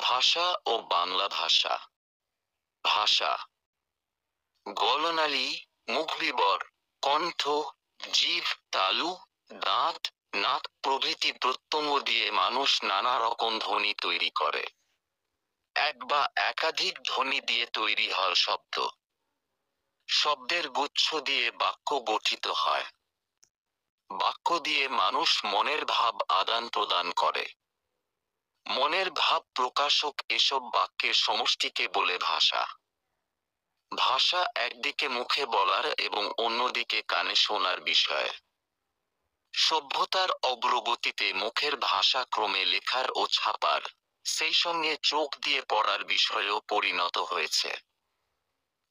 ভাষা ও বাংলা ভাষা। ভাষা গলনালী, মুখবিবর, কণ্ঠ, জিভ, তালু, দাঁত, নাক প্রভৃতি প্রত্যঙ্গ দিয়ে মানুষ নানা রকম ধ্বনি তৈরি করে। এক বা একাধিক ধ্বনি দিয়ে তৈরি হয় শব্দ। শব্দের গুচ্ছ দিয়ে বাক্য গঠিত হয়। বাক্য দিয়ে মানুষ মনের ভাব আদান প্রদান করে। মনের ভাব প্রকাশক এসব বাক্যের সমষ্টিকে বলে ভাষা। ভাষা একদিকে মুখে বলার এবং অন্যদিকে কানে শোনার বিষয়। সভ্যতার অগ্রগতিতে মুখের ভাষা ক্রমে লেখার ও ছাপার, সেই সঙ্গে চোখ দিয়ে পড়ার বিষয়েও পরিণত হয়েছে।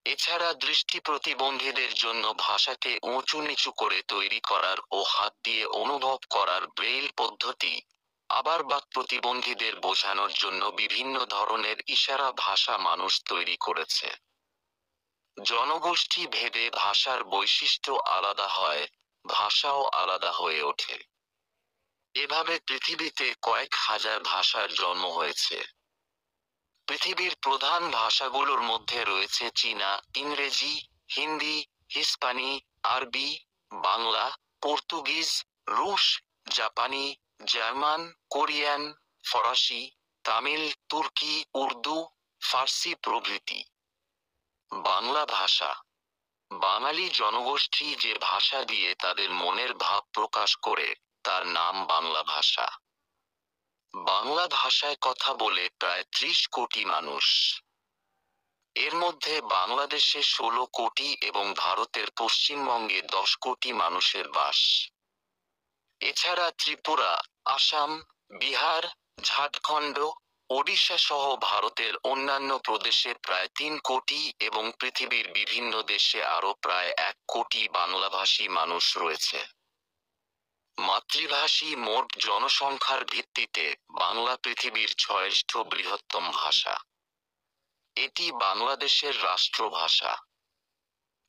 এছাড়া দৃষ্টি প্রতিবন্ধীদের জন্য ভাষাকে উঁচু নিচু করে তৈরি করার ও হাত দিয়ে অনুভব করার ব্রেইল পদ্ধতি, আবার বাক প্রতিবন্ধীদের বোঝানোর জন্য বিভিন্ন ধরনের ইশারা ভাষা মানুষ তৈরি করেছে। জনগোষ্ঠী ভেদে ভাষার বৈশিষ্ট্য আলাদা হয়, ভাষাও আলাদা হয়ে ওঠে। এভাবে পৃথিবীতে কয়েক হাজার ভাষার জন্ম হয়েছে। পৃথিবীর প্রধান ভাষাগুলোর মধ্যে রয়েছে চীনা, ইংরেজি, হিন্দি, হিস্পানি, আরবি, বাংলা, পর্তুগিজ, রুশ, জাপানি, জার্মান, কোরিয়ান, ফরাসি, তামিল, তুর্কি, উর্দু, ফার্সি প্রভৃতি। বাংলা ভাষা বাঙালি জনগোষ্ঠী যে ভাষা দিয়ে তাদের মনের ভাব প্রকাশ করে, তার নাম বাংলা ভাষা। বাংলা ভাষায় কথা বলে প্রায় ৩০ কোটি মানুষ। এর মধ্যে বাংলাদেশে ১৬ কোটি এবং ভারতের পশ্চিমবঙ্গে ১০ কোটি মানুষের বাস। এছাড়া ত্রিপুরা, আসাম, বিহার, ঝাড়খণ্ড, ওড়িশা সহ ভারতের অন্যান্য প্রদেশে প্রায় ৩ কোটি এবং পৃথিবীর বিভিন্ন দেশে আরও প্রায় ১ কোটি বাংলাভাষী মানুষ রয়েছে। মাতৃভাষী মোট জনসংখ্যার ভিত্তিতে বাংলা পৃথিবীর ৬ষ্ঠ বৃহত্তম ভাষা। এটি বাংলাদেশের রাষ্ট্রভাষা।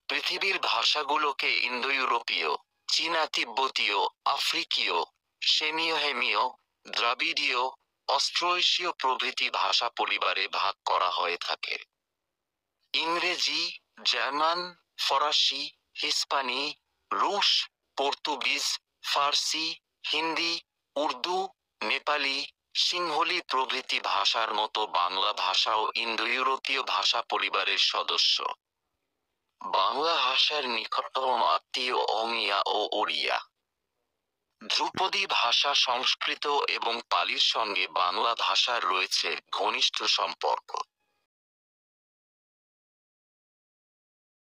পৃথিবীর ভাষাগুলোকে ইন্দো ইউরোপীয়, চীনা তিব্বতীয়, আফ্রিকীয়, সেমীয়-হেমীয়, দ্রাবিড়ীয়, অস্ট্রোএশীয় প্রভৃতি ভাষা পরিবারে ভাগ করা হয়ে থাকে। ইংরেজি, জার্মান, ফরাসি, হিস্পানি, রুশ, পর্তুগিজ, ফার্সি, হিন্দি, উর্দু, নেপালি, সিংহলি প্রভৃতি ভাষার মতো বাংলা ভাষাও ইন্দো ইউরোপীয় ভাষা পরিবারের সদস্য। বাংলা ভাষার নিকটতম আত্মীয় অমিয়া ও ওড়িয়া। ধ্রুপদী ভাষা সংস্কৃত এবং পালির সঙ্গে বাংলা ভাষার রয়েছে ঘনিষ্ঠ সম্পর্ক।